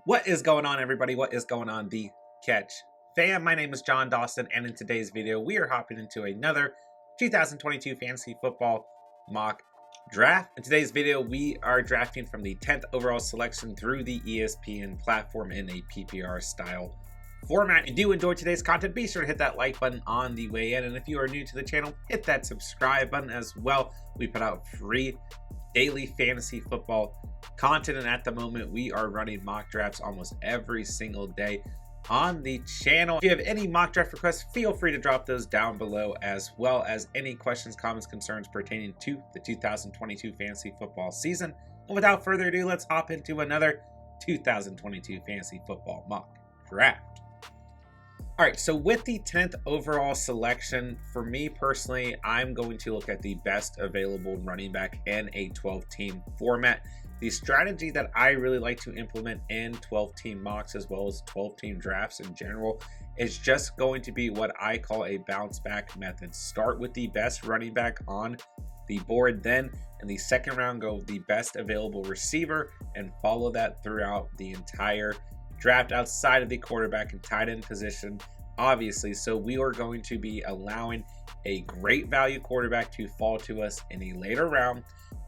What is going on, everybody? What is going on, the Catch fam? My name is Jon Dawson, and in today's video, we are hopping into another 2022 fantasy football mock draft. In today's video, we are drafting from the 10th overall selection through the ESPN platform in a PPR style format. If you do enjoy today's content, be sure to hit that like button on the way in, and if you are new to the channel, hit that subscribe button as well. We put out free daily fantasy football content, and at the moment we are running mock drafts almost every single day on the channel. If you have any mock draft requests, feel free to drop those down below, as well as any questions, comments, concerns pertaining to the 2022 fantasy football season. And without further ado, let's hop into another 2022 fantasy football mock draft. All right, so with the 10th overall selection, for me personally, I'm going to look at the best available running back in a 12-team format. The strategy that I really like to implement in 12-team mocks, as well as 12-team drafts in general, is just going to be what I call a bounce back method. Start with the best running back on the board, then in the second round go with the best available receiver, and follow that throughout the entire draft outside of the quarterback and tight end position, obviously. So we are going to be allowing a great value quarterback to fall to us in a later round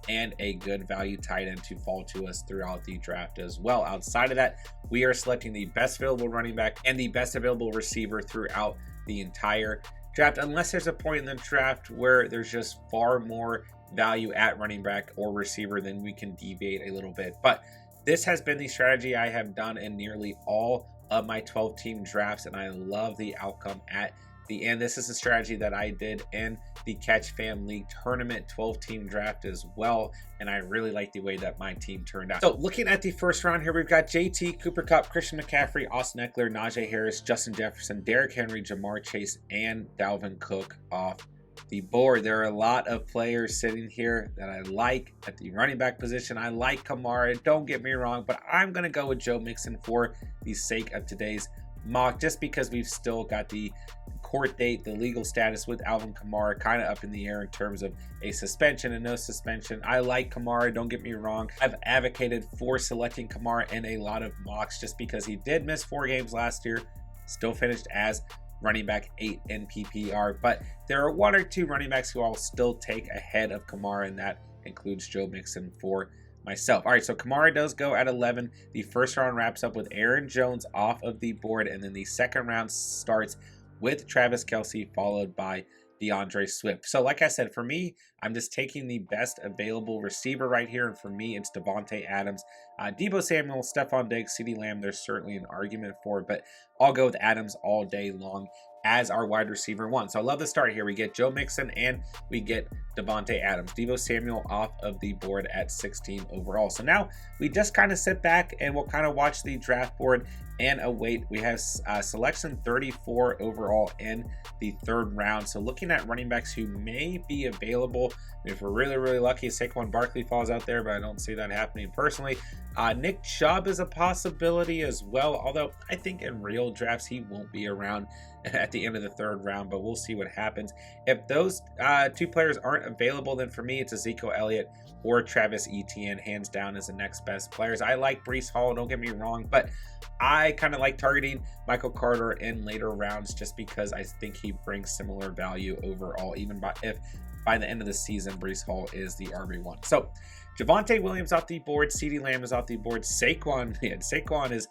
and a good value tight end to fall to us throughout the draft as well. Outside of that, we are selecting the best available running back and the best available receiver throughout the entire draft, unless there's a point in the draft where there's just far more value at running back or receiver, then we can deviate a little bit. But this has been the strategy I have done in nearly all of my 12-team drafts, and I love the outcome at the end. This is the strategy that I did in the Catch Fam League tournament 12-team draft as well, and I really like the way that my team turned out. So looking at the first round here, we've got JT, Cooper Kupp, Christian McCaffrey, Austin Eckler, Najee Harris, Justin Jefferson, Derrick Henry, Jamar Chase, and Dalvin Cook off the board. There are a lot of players sitting here that I like at the running back position. I like Kamara, don't get me wrong, but I'm going to go with Joe Mixon for the sake of today's mock, just because we've still got the court date, the legal status with Alvin Kamara kind of up in the air in terms of a suspension and no suspension. I like Kamara, don't get me wrong. I've advocated for selecting Kamara in a lot of mocks just because he did miss 4 games last year, still finished as running back 8 in PPR, but there are 1 or 2 running backs who I'll still take ahead of Kamara, and that includes Joe Mixon for myself. All right, so Kamara does go at 11. The first round wraps up with Aaron Jones off of the board, and then the second round starts with Travis Kelce, followed by DeAndre Swift. So like I said, for me, I'm just taking the best available receiver right here, and for me, it's Davante Adams. Deebo Samuel, Stephon Diggs, CeeDee Lamb, there's certainly an argument for it, but I'll go with Adams all day long as our wide receiver 1. So I love the start here. We get Joe Mixon and we get Davante Adams. Deebo Samuel off of the board at 16 overall. So now we just kind of sit back and we'll kind of watch the draft board and await. We have selection 34 overall in the 3rd round. So looking at running backs who may be available, if we're really lucky, Saquon Barkley falls out there, but I don't see that happening personally. Nick Chubb is a possibility as well, although I think in real drafts he won't be around at the end of the 3rd round, but we'll see what happens. If those 2 players aren't available, then for me it's Ezekiel Elliott or Travis Etienne, hands down, as the next best players. I like Breece Hall, don't get me wrong, but I kind of like targeting Michael Carter in later rounds just because I think he brings similar value overall, even if by the end of the season Breece Hall is the RB1. So Javonte Williams off the board, CeeDee Lamb is off the board. Saquon is,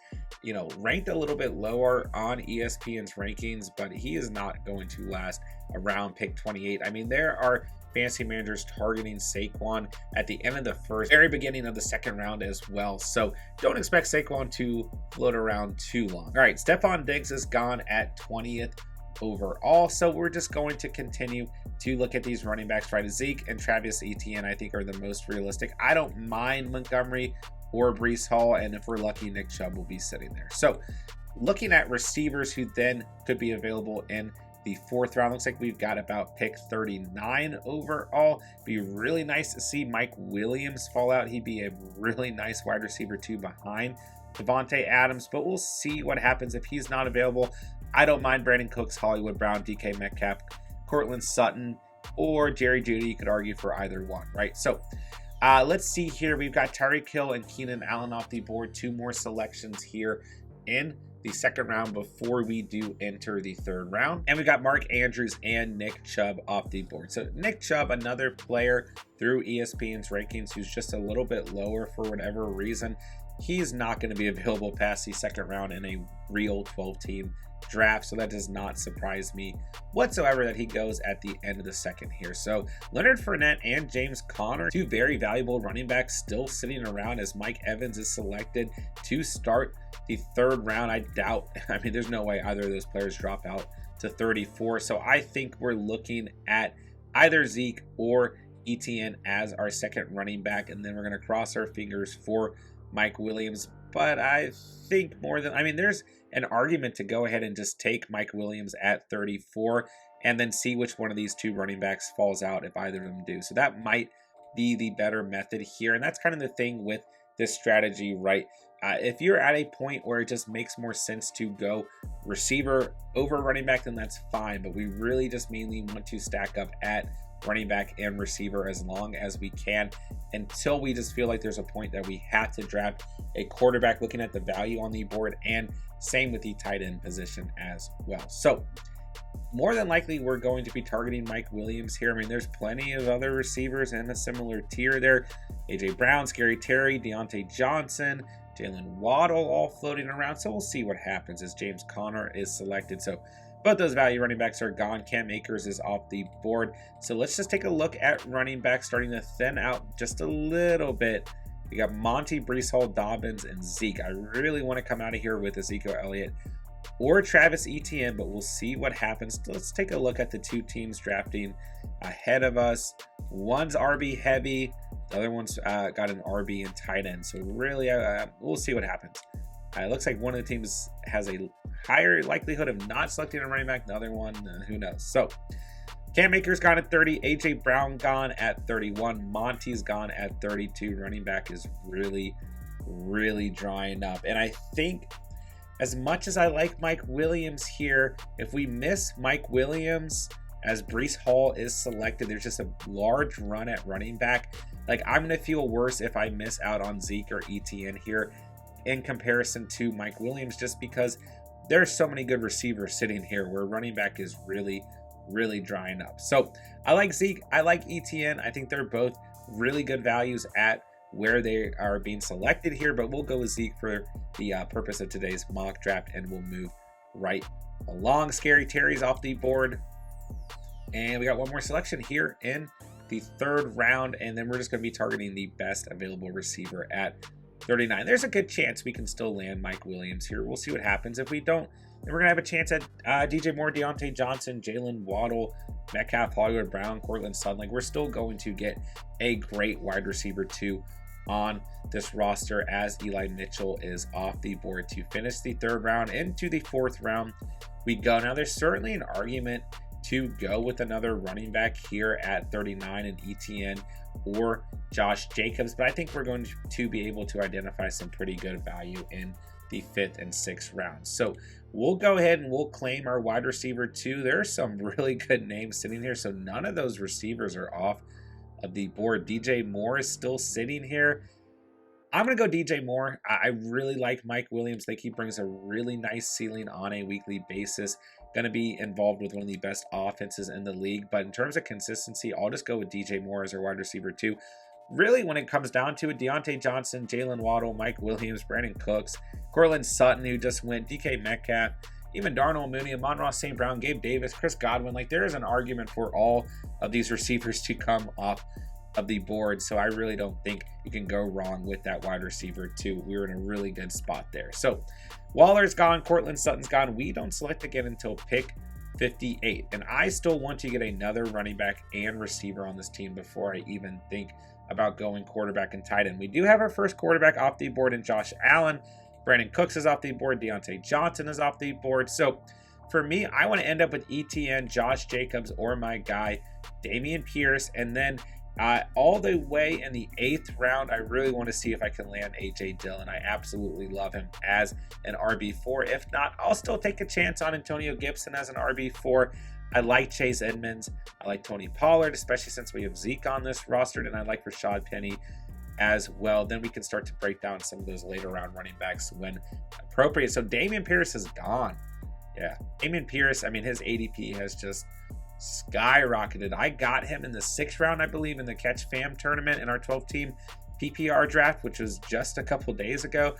ranked a little bit lower on ESPN's rankings, but he is not going to last around pick 28. I mean, there are fantasy managers targeting Saquon at the end of the first, very beginning of the 2nd round as well. So don't expect Saquon to float around too long. All right, Stephon Diggs is gone at 20th overall. So we're just going to continue to look at these running backs, right? Zeke and Travis Etienne, I think, are the most realistic. I don't mind Montgomery or Breece Hall, and if we're lucky, Nick Chubb will be sitting there. So looking at receivers who then could be available in the 4th round, looks like we've got about pick 39 overall. Be really nice to see Mike Williams fall out. He'd be a really nice wide receiver 2 behind Davante Adams, but we'll see what happens if he's not available. I don't mind Brandon Cooks, Hollywood Brown, DK Metcalf, Cortland Sutton, or Jerry Jeudy. You could argue for either one, right? So Let's see here. We've got Tyreek Hill and Keenan Allen off the board. 2 more selections here in the second round before we do enter the third round. And we got Mark Andrews and Nick Chubb off the board. So Nick Chubb, another player through ESPN's rankings who's just a little bit lower for whatever reason. He's not going to be available past the second round in a real 12-team draft, so that does not surprise me whatsoever that he goes at the end of the second here. So Leonard Fournette and James Conner, 2 very valuable running backs, still sitting around as Mike Evans is selected to start the third round. I doubt, I mean, there's no way either of those players drop out to 34. So I think we're looking at either Zeke or ETN as our second running back, and then we're going to cross our fingers for Mike Williams. But I think more than, I mean, there's an argument to go ahead and just take Mike Williams at 34 and then see which one of these 2 running backs falls out if either of them do. So that might be the better method here. And that's kind of the thing with this strategy, right? If you're at a point where it just makes more sense to go receiver over running back, then that's fine. But we really just mainly want to stack up at running back and receiver as long as we can until we just feel like there's a point that we have to draft a quarterback, looking at the value on the board, and same with the tight end position as well. So more than likely we're going to be targeting Mike Williams here. I mean, there's plenty of other receivers in a similar tier there. AJ Brown, Scary Terry, Deontay Johnson, Jalen Waddle all floating around. So we'll see what happens as James Conner is selected. So both those value running backs are gone. Cam Akers is off the board. So let's just take a look at running backs, starting to thin out just a little bit. We got Monty, Breece Hall, Dobbins, and Zeke. I really want to come out of here with Ezekiel Elliott or Travis Etienne, but we'll see what happens. Let's take a look at the 2 teams drafting ahead of us. One's RB heavy. The other one's got an RB and tight end. So really, we'll see what happens. It looks like one of the teams has a higher likelihood of not selecting a running back. The other one, who knows? So Cam Akers gone at 30. AJ Brown gone at 31. Monty's gone at 32. Running back is really, really drying up. And I think as much as I like Mike Williams here, if we miss Mike Williams as Breece Hall is selected, there's just a large run at running back. Like, I'm going to feel worse if I miss out on Zeke or ETN here in comparison to Mike Williams, just because there's so many good receivers sitting here where running back is really, really drying up. So I like Zeke. I like ETN. I think they're both really good values at where they are being selected here, but we'll go with Zeke for the purpose of today's mock draft, and we'll move right along. Scary Terry's off the board, and we got one more selection here in the third round, and then we're just going to be targeting the best available receiver at 39. There's a good chance we can still land Mike Williams here. We'll see what happens. If we don't, then we're going to have a chance at DJ Moore, Deontay Johnson, Jalen Waddle, Metcalf, Hollywood Brown, Cortland Sutton. Like, we're still going to get a great wide receiver 2 on this roster as Eli Mitchell is off the board to finish the third round. Into the fourth round we go. Now, there's certainly an argument to go with another running back here at 39 in ETN or Josh Jacobs, but I think we're going to be able to identify some pretty good value in the 5th and 6th rounds. So we'll go ahead and we'll claim our wide receiver 2. There are some really good names sitting here, so none of those receivers are off of the board. DJ Moore is still sitting here. I'm going to go DJ Moore. I really like Mike Williams. I think he brings a really nice ceiling on a weekly basis. Going to be involved with one of the best offenses in the league. But in terms of consistency, I'll just go with DJ Moore as our wide receiver 2. Really, when it comes down to it, Deontay Johnson, Jalen Waddle, Mike Williams, Brandon Cooks, Cortland Sutton, who just went, DK Metcalf, even Darnell Mooney, Amon-Ra St. Brown, Gabe Davis, Chris Godwin. Like, there is an argument for all of these receivers to come off of the board. So I really don't think you can go wrong with that wide receiver 2. We were in a really good spot there. So Waller's gone, Cortland Sutton's gone. We don't select again until pick 58. And I still want to get another running back and receiver on this team before I even think about going quarterback and tight end. We do have our first quarterback off the board in Josh Allen. Brandon Cooks is off the board. Deontay Johnson is off the board. So for me, I want to end up with ETN, Josh Jacobs, or my guy, Dameon Pierce. And then all the way in the 8th round, I really want to see if I can land A.J. Dillon. I absolutely love him as an RB4. If not, I'll still take a chance on Antonio Gibson as an RB4. I like Chase Edmonds. I like Tony Pollard, especially since we have Zeke on this roster, and I like Rashad Penny as well. Then we can start to break down some of those later round running backs when appropriate. So Dameon Pierce is gone. Yeah, Dameon Pierce, I mean, his ADP has just skyrocketed. I got him in the 6th round, I believe, in the Catch Fam tournament in our 12-team PPR draft, which was just a couple days ago.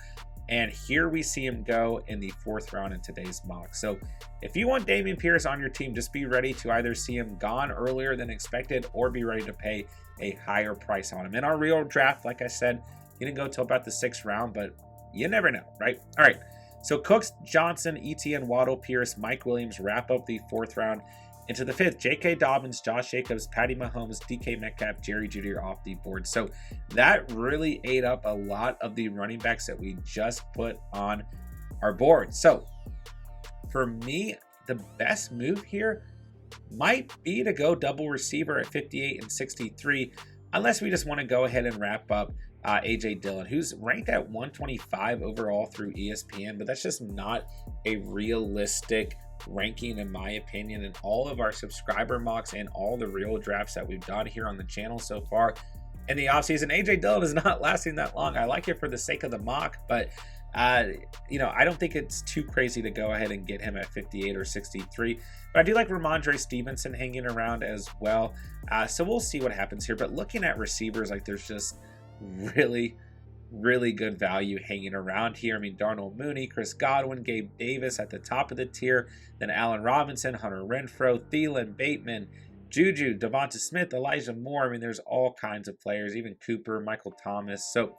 And here we see him go in the 4th round in today's mock. So if you want Dameon Pierce on your team, just be ready to either see him gone earlier than expected or be ready to pay a higher price on him. In our real draft, like I said, he didn't go till about the 6th round, but you never know, right? All right. So Cooks, Johnson, ETN, Waddle, Pierce, Mike Williams wrap up the 4th round. Into the 5th, J.K. Dobbins, Josh Jacobs, Patty Mahomes, DK Metcalf, Jerry Jeudy are off the board. So that really ate up a lot of the running backs that we just put on our board. So for me, the best move here might be to go double receiver at 58 and 63, unless we just want to go ahead and wrap up AJ Dillon, who's ranked at 125 overall through ESPN, but that's just not a realistic ranking in my opinion. In all of our subscriber mocks and all the real drafts that we've done here on the channel so far in the offseason, AJ Dillon is not lasting that long. I like it for the sake of the mock, but I don't think it's too crazy to go ahead and get him at 58 or 63. But I do like Ramondre Stevenson hanging around as well. So we'll see what happens here. But looking at receivers, like there's just really good value hanging around here. I mean, Darnell Mooney, Chris Godwin, Gabe Davis at the top of the tier. Then Allen Robinson, Hunter Renfrow, Thielen, Bateman, Juju, Devonta Smith, Elijah Moore. I mean, there's all kinds of players, even Cooper, Michael Thomas. So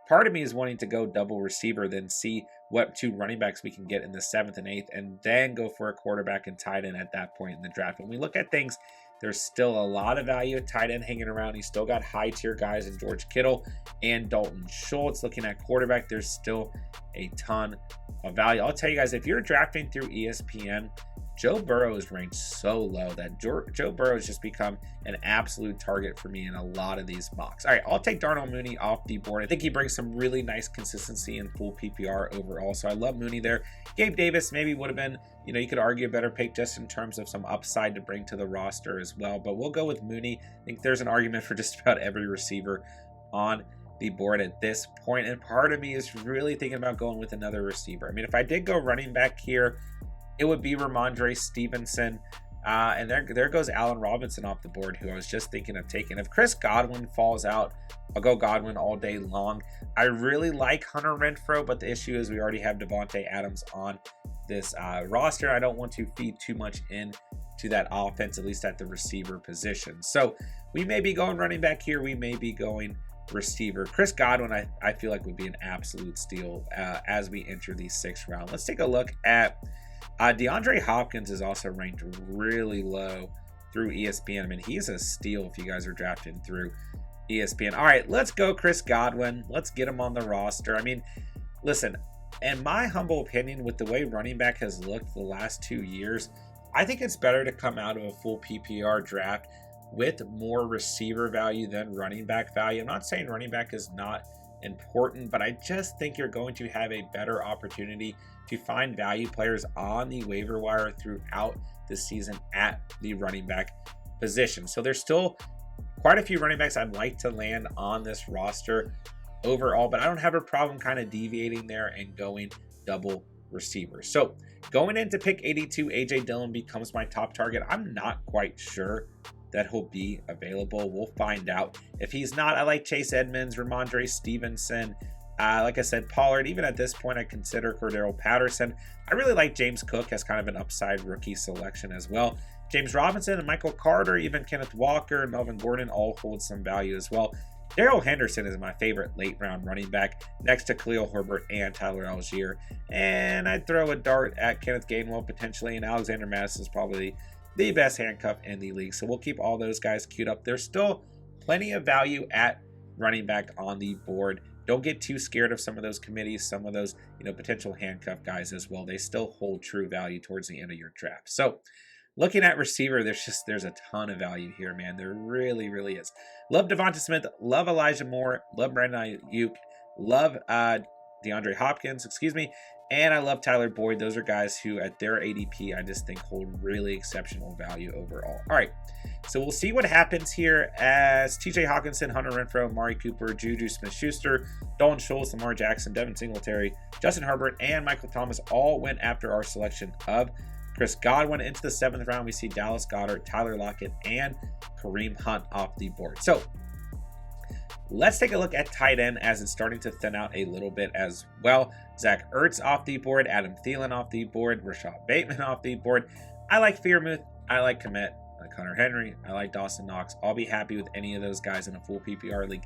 part of me is wanting to go double receiver, then see what 2 running backs we can get in the 7th and 8th, and then go for a quarterback and tight end at that point in the draft. When we look at things, there's still a lot of value at tight end hanging around. He's still got high tier guys in George Kittle and Dalton Schultz. Looking at quarterback, there's still a ton of value. I'll tell you guys, if you're drafting through ESPN, Joe Burrow is ranked so low that Joe Burrow has just become an absolute target for me in a lot of these mocks. All right, I'll take Darnell Mooney off the board. I think he brings some really nice consistency in full PPR overall, so I love Mooney there. Gabe Davis maybe would have been, you could argue a better pick just in terms of some upside to bring to the roster as well, but we'll go with Mooney. I think there's an argument for just about every receiver on the board at this point, and part of me is really thinking about going with another receiver. I mean, if I did go running back here, it would be Ramondre Stevenson. And there goes Allen Robinson off the board, who I was just thinking of taking. If Chris Godwin falls out, I'll go Godwin all day long. I really like Hunter Renfrow, but the issue is we already have Devontae Adams on this roster. I don't want to feed too much in to that offense, at least at the receiver position. So we may be going running back here. We may be going receiver. Chris Godwin, I feel like would be an absolute steal as we enter the 6th round. Let's take a look at DeAndre Hopkins is also ranked really low through ESPN. I mean, he's a steal if you guys are drafting through ESPN. All right, let's go Chris Godwin. Let's get him on the roster. I mean, listen, in my humble opinion, with the way running back has looked the last 2 years, I think it's better to come out of a full PPR draft with more receiver value than running back value. I'm not saying running back is not important, but I just think you're going to have a better opportunity to find value players on the waiver wire throughout the season at the running back position. So there's still quite a few running backs I'd like to land on this roster overall, but I don't have a problem kind of deviating there and going double receiver. So going into pick 82, AJ Dillon becomes my top target. I'm not quite sure that he'll be available. We'll find out. If he's not, I like Chase Edmonds, Ramondre Stevenson, like I said, Pollard. Even at this point, I consider Cordero Patterson. I really like James Cook as kind of an upside rookie selection as well. James Robinson and Michael Carter, even Kenneth Walker and Melvin Gordon all hold some value as well. Darrell Henderson is my favorite late round running back, next to Khalil Herbert and Tyler Algier. And I'd throw a dart at Kenneth Gainwell potentially, and Alexander Madison is probably the best handcuff in the league. So we'll keep all those guys queued up. There's still plenty of value at running back on the board. Don't get too scared of some of those committees, some of those, potential handcuff guys as well. They still hold true value towards the end of your draft. So looking at receiver, there's a ton of value here, man. There really, really is. Love Devonta Smith. Love Elijah Moore. Love Brandon Ayuk. Love DeAndre Hopkins, excuse me, and I love Tyler Boyd. Those are guys who at their ADP I just think hold really exceptional value overall. All right, so we'll see what happens here as TJ Hawkinson, Hunter Renfrow, Amari Cooper, Juju Smith-Schuster, Dalton Schultz, Lamar Jackson, Devin Singletary, Justin Herbert, and Michael Thomas all went after our selection of Chris Godwin. Into the 7th round, we see Dallas Goedert, Tyler Lockett, and Kareem Hunt off the board. So let's take a look at tight end as it's starting to thin out a little bit as well. Zach Ertz off the board, Adam Thielen off the board, Rashad Bateman off the board. I like Freiermuth, I like Kmet, I like Hunter Henry, I like Dawson Knox. I'll be happy with any of those guys in a full PPR league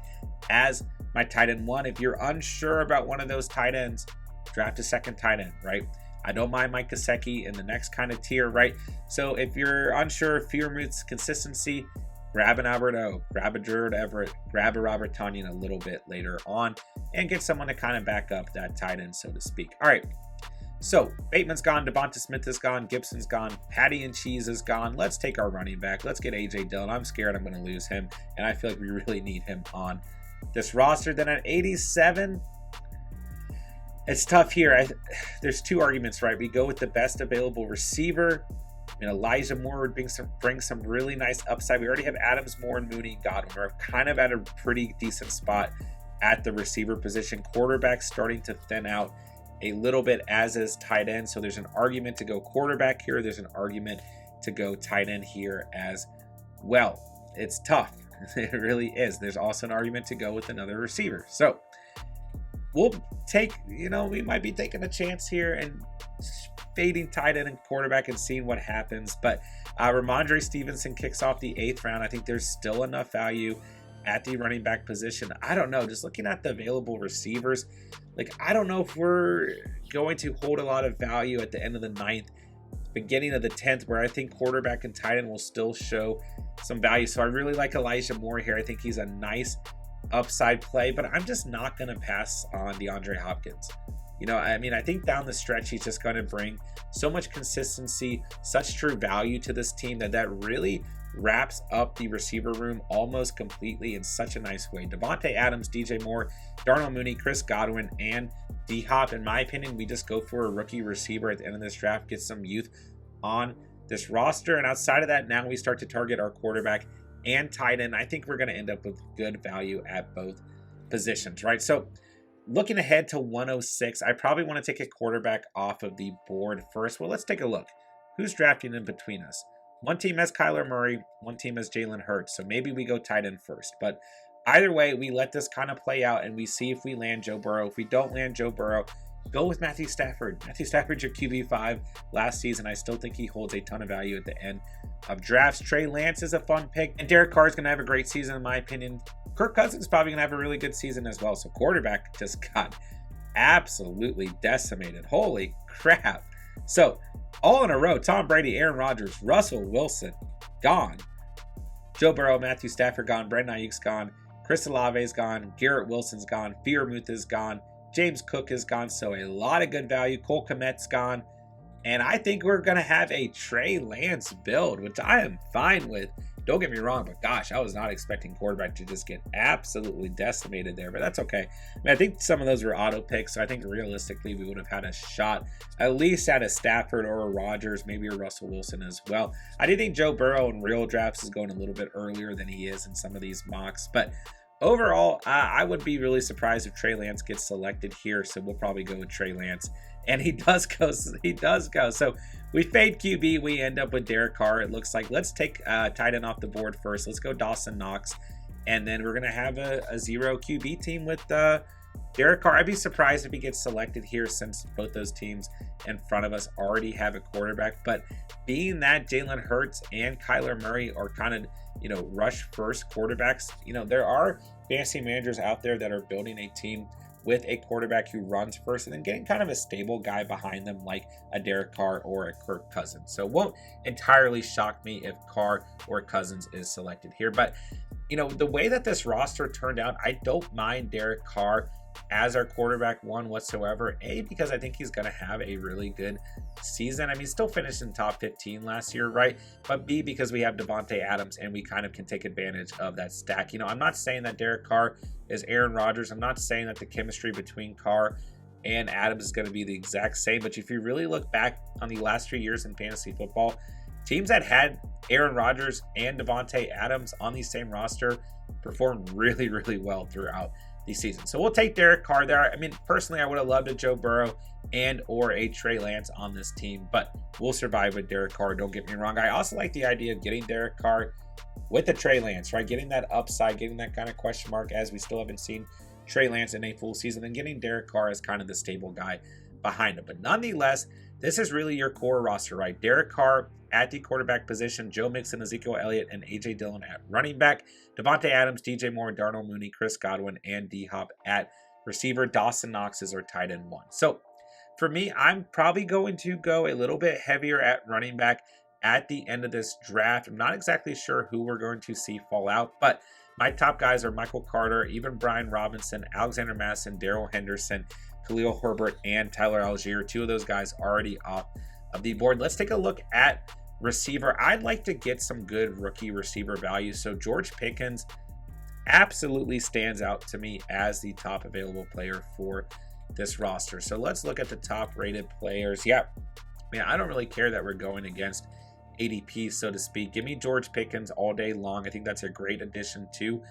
as my tight end 1. If you're unsure about one of those tight ends, draft a second tight end, right? I don't mind Mike Gesicki in the next kind of tier, right? So if you're unsure of Freiermuth's consistency, grab an Albert O, grab a Gerald Everett, grab a Robert Tonyan a little bit later on, and get someone to kind of back up that tight end, so to speak. All right, so Bateman's gone, Devonta Smith is gone, Gibson's gone, Patty and Cheese is gone. Let's take our running back. Let's get A.J. Dillon. I'm scared I'm going to lose him, and I feel like we really need him on this roster. Then at 87, it's tough here. There's two arguments, right? We go with the best available receiver. Elijah Moore would bring some really nice upside. We already have Adams, Moore, and Mooney, Godwin. We're kind of at a pretty decent spot at the receiver position. Quarterback starting to thin out a little bit, as is tight end. So there's an argument to go quarterback here. There's an argument to go tight end here as well. It's tough. It really is. There's also an argument to go with another receiver. So we'll take, we might be taking a chance here and fading tight end and quarterback and seeing what happens. But Ramondre Stevenson kicks off the 8th round. I think there's still enough value at the running back position. I don't know, just looking at the available receivers, I don't know if we're going to hold a lot of value at the end of the 9th, beginning of the 10th, where I think quarterback and tight end will still show some value. So I really like Elijah Moore here. I think he's a nice upside play, but I'm just not going to pass on DeAndre Hopkins. I think down the stretch, he's just going to bring so much consistency, such true value to this team that really wraps up the receiver room almost completely in such a nice way. Devontae Adams, DJ Moore, Darnell Mooney, Chris Godwin, and D-Hop. In my opinion, we just go for a rookie receiver at the end of this draft, get some youth on this roster. And outside of that, now we start to target our quarterback and tight end. I think we're going to end up with good value at both positions, right? So looking ahead to 106, I probably want to take a quarterback off of the board first. Well, let's take a look. Who's drafting in between us? One team has Kyler Murray, one team has Jalen Hurts. So maybe we go tight end first. But either way, we let this kind of play out and we see if we land Joe Burrow. If we don't land Joe Burrow, go with Matthew Stafford. Matthew Stafford's your QB5 last season. I still think he holds a ton of value at the end of drafts. Trey Lance is a fun pick. And Derek Carr is going to have a great season, in my opinion. Kirk Cousins is probably going to have a really good season as well. So quarterback just got absolutely decimated. Holy crap. So all in a row, Tom Brady, Aaron Rodgers, Russell Wilson, gone. Joe Burrow, Matthew Stafford, gone. Brandon Ayuk's gone. Chris Olave's gone. Garrett Wilson's gone. Freiermuth is gone. James Cook is gone. So a lot of good value. Cole Kmet's gone. And I think we're going to have a Trey Lance build, which I am fine with. Don't get me wrong, but gosh, I was not expecting quarterback to just get absolutely decimated there, but that's okay. I think some of those were auto picks, so I think realistically we would have had a shot at least at a Stafford or a Rodgers, maybe a Russell Wilson as well. I do think Joe Burrow in real drafts is going a little bit earlier than he is in some of these mocks, but overall, I would be really surprised if Trey Lance gets selected here, so we'll probably go with Trey Lance. And he does go. So we fade QB. We end up with Derek Carr, it looks like. Let's take tight end off the board first. Let's go Dawson Knox. And then we're going to have a 0 QB team with Derek Carr. I'd be surprised if he gets selected here since both those teams in front of us already have a quarterback. But being that Jalen Hurts and Kyler Murray are kind of, rush first quarterbacks, there are fantasy managers out there that are building a team with a quarterback who runs first and then getting kind of a stable guy behind them like a Derek Carr or a Kirk Cousins. So it won't entirely shock me if Carr or Cousins is selected here. But, the way that this roster turned out, I don't mind Derek Carr as our quarterback one whatsoever. A, because I think he's going to have a really good season. He still finished in top 15 last year, right? But B, because we have Devontae Adams and we kind of can take advantage of that stack. I'm not saying that Derek Carr is Aaron Rodgers. I'm not saying that the chemistry between Carr and Adams is going to be the exact same. But if you really look back on the last 3 years in fantasy football, teams that had Aaron Rodgers and Davante Adams on the same roster performed really, really well throughout the season. So we'll take Derek Carr there. I mean, personally, I would have loved a Joe Burrow and or a Trey Lance on this team, but we'll survive with Derek Carr. Don't get me wrong. I also like the idea of getting Derek Carr with the Trey Lance, right? Getting that upside, getting that kind of question mark, as we still haven't seen Trey Lance in a full season, and getting Derek Carr as kind of the stable guy behind him. But nonetheless, this is really your core roster, right? Derek Carr at the quarterback position, Joe Mixon, Ezekiel Elliott, and A.J. Dillon at running back, Davante Adams, DJ Moore, Darnell Mooney, Chris Godwin, and D-Hop at receiver. Dawson Knox is our tight end 1. So for me, I'm probably going to go a little bit heavier at running back at the end of this draft. I'm not exactly sure who we're going to see fall out, but my top guys are Michael Carter, even Brian Robinson, Alexander Mattison, Darrell Henderson, Khalil Herbert, and Tyler Algier. 2 of those guys already off of the board. Let's take a look at receiver. I'd like to get some good rookie receiver value. So George Pickens absolutely stands out to me as the top available player for this roster. So let's look at the top rated players. Yeah, man, I don't really care that we're going against ADP, so to speak. Give me George Pickens all day long. I think that's a great addition to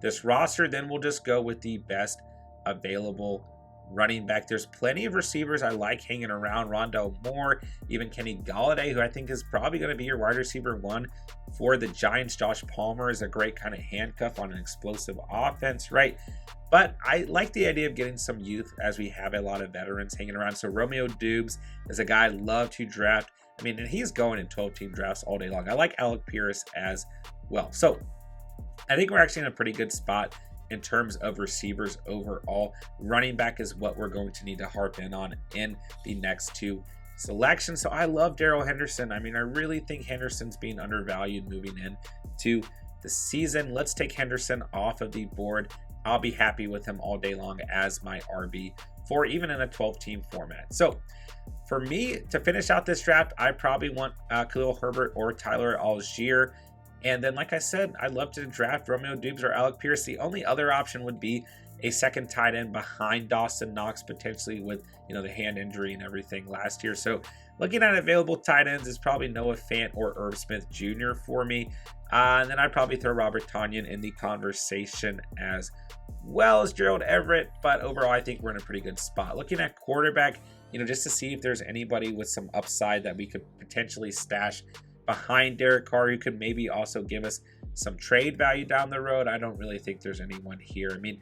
this roster. Then we'll just go with the best available running back. There's plenty of receivers I like hanging around. Rondale Moore, even Kenny Golladay, who I think is probably going to be your wide receiver 1 for the Giants. Josh Palmer is a great kind of handcuff on an explosive offense, right? But I like the idea of getting some youth, as we have a lot of veterans hanging around. So Romeo Dubes is a guy I'd love to draft. I mean, and he's going in 12-team drafts all day long. I like Alec Pierce as well. So I think we're actually in a pretty good spot in terms of receivers overall. Running back is what we're going to need to harp in on in the next 2 selections. So I love Darrell Henderson. I mean, I really think Henderson's being undervalued moving into the season. Let's take Henderson off of the board. I'll be happy with him all day long as my RB4, even in a 12-team format. So for me, to finish out this draft, I probably want Khalil Herbert or Tyler Algier. And then, like I said, I'd love to draft Romeo Dubes or Alec Pierce. The only other option would be a second tight end behind Dawson Knox, potentially with, the hand injury and everything last year. So looking at available tight ends is probably Noah Fant or Irv Smith Jr. for me. And then I'd probably throw Robert Tonyan in the conversation as well as Gerald Everett. But overall, I think we're in a pretty good spot. Looking at quarterback, just to see if there's anybody with some upside that we could potentially stash behind Derek Carr, who could maybe also give us some trade value down the road. I don't really think there's anyone here. I mean,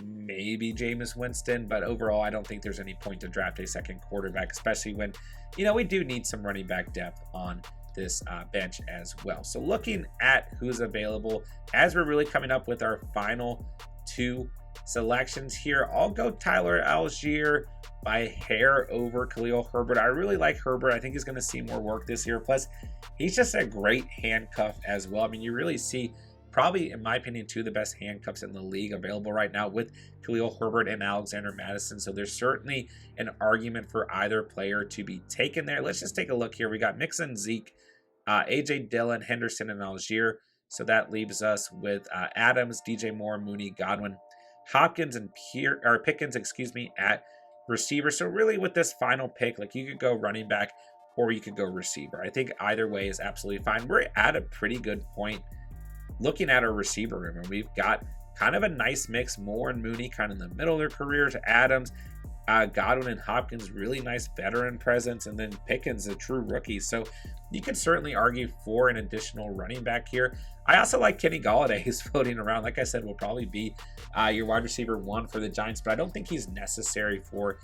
maybe Jameis Winston, but overall, I don't think there's any point to draft a second quarterback, especially when, we do need some running back depth on this bench as well. So looking at who's available, as we're really coming up with our final 2 selections here, I'll go Tyler Algier by a hair over Khalil Herbert. I really like Herbert. I think he's going to see more work this year. Plus, he's just a great handcuff as well. I mean, you really see probably, in my opinion, 2 of the best handcuffs in the league available right now with Khalil Herbert and Alexander Mattison. So there's certainly an argument for either player to be taken there. Let's just take a look here. We got Mixon, Zeke, A.J. Dillon, Henderson, and Algier. So that leaves us with Adams, DJ Moore, Mooney, Godwin, Hopkins, and Pickens, at receiver. So really with this final pick, you could go running back or you could go receiver. I think either way is absolutely fine. We're at a pretty good point looking at our receiver room, and we've got kind of a nice mix. Moore and Mooney kind of in the middle of their careers. Adams, Godwin, and Hopkins, really nice veteran presence, and then Pickens, a true rookie. So you could certainly argue for an additional running back here. I also like Kenny Golladay, who's floating around. Like I said, will probably be your wide receiver 1 for the Giants, but I don't think he's necessary for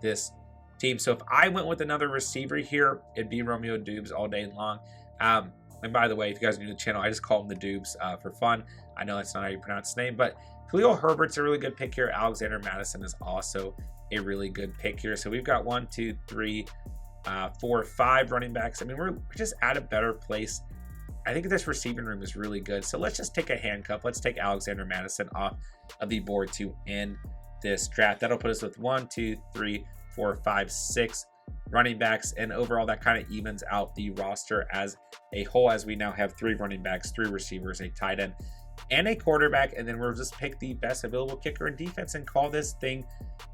this team. So if I went with another receiver here, it'd be Romeo Dubes all day long. And by the way, if you guys are new to the channel, I just call him the Dubes for fun. I know that's not how you pronounce his name, but Khalil Herbert's a really good pick here. Alexander Mattison is also a really good pick here. So we've got 1, 2, 3, 4, 5 running backs. I mean, we're just at a better place. I think this receiving room is really good. So let's just take a handcuff. Let's take Alexander Mattison off of the board to end this draft. That'll put us with 1, 2, 3, 4, 5, 6 running backs. And overall, that kind of evens out the roster as a whole, as we now have 3 running backs, 3 receivers, a tight end, and a quarterback, and then we'll just pick the best available kicker and defense and call this thing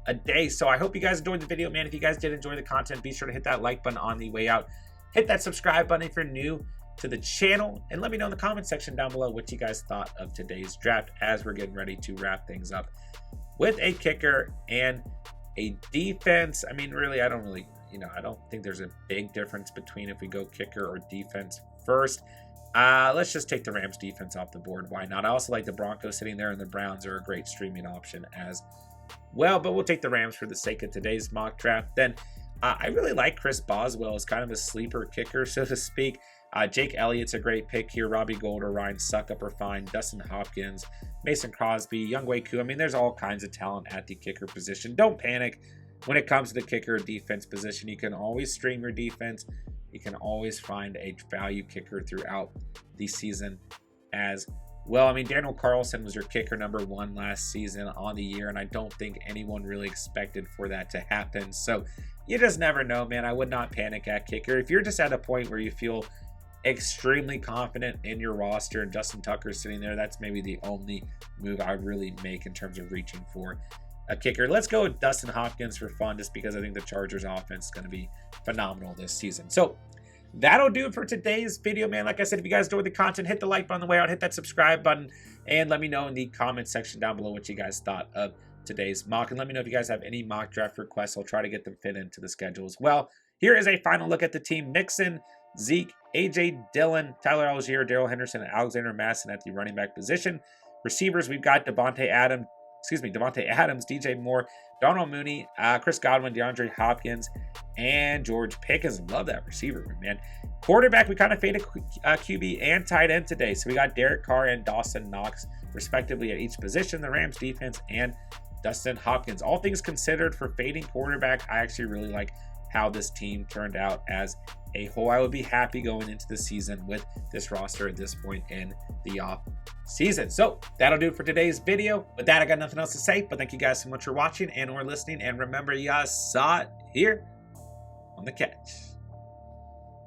a day. So I hope you guys enjoyed the video, man. If you guys did enjoy the content, be sure to hit that like button on the way out. Hit that subscribe button if you're new to the channel, and let me know in the comment section down below what you guys thought of today's draft as we're getting ready to wrap things up with a kicker and a defense. I mean, really, I don't think there's a big difference between if we go kicker or defense first. Let's just take the Rams defense off the board. Why not? I also like the Broncos sitting there, and the Browns are a great streaming option as well, but we'll take the Rams for the sake of today's mock draft. Then I really like Chris Boswell as kind of a sleeper kicker, so to speak. Jake Elliott's a great pick here. Robbie Gould or Ryan Suckup are fine. Dustin Hopkins, Mason Crosby, Younghoe Koo. I mean, there's all kinds of talent at the kicker position. Don't panic when it comes to the kicker or defense position. You can always stream your defense. You can always find a value kicker throughout the season as well. I mean, Daniel Carlson was your kicker #1 last season on the year, and I don't think anyone really expected for that to happen. So you just never know, man. I would not panic at kicker. If you're just at a point where you feel extremely confident in your roster and Justin Tucker sitting there, that's maybe the only move I would really make in terms of reaching for a kicker. Let's go with Dustin Hopkins for fun, just because I think the Chargers offense is going to be phenomenal this season. So that'll do it for today's video, man. Like I said, if you guys enjoyed the content, hit the like button on the way out, hit that subscribe button, and let me know in the comment section down below what you guys thought of today's mock. And let me know if you guys have any mock draft requests. I'll try to get them fit into the schedule as well. Here is a final look at the team. Mixon, Zeke, AJ Dillon, Tyler Algier, Darrell Henderson, and Alexander Masson at the running back position. Receivers, we've got Devontae Adams, DJ Moore, Donald Mooney, Chris Godwin, DeAndre Hopkins, and George Pickens. Love that receiver room, man. Quarterback, we kind of faded QB and tight end today. So we got Derek Carr and Dawson Knox, respectively, at each position. The Rams defense and Dustin Hopkins. All things considered for fading quarterback, I actually really like how this team turned out as a whole. I would be happy going into the season with this roster at this point in the off season. So that'll do it for today's video. With that, I got nothing else to say, but thank you guys so much for watching and or listening. And remember, you guys saw it here on The Catch.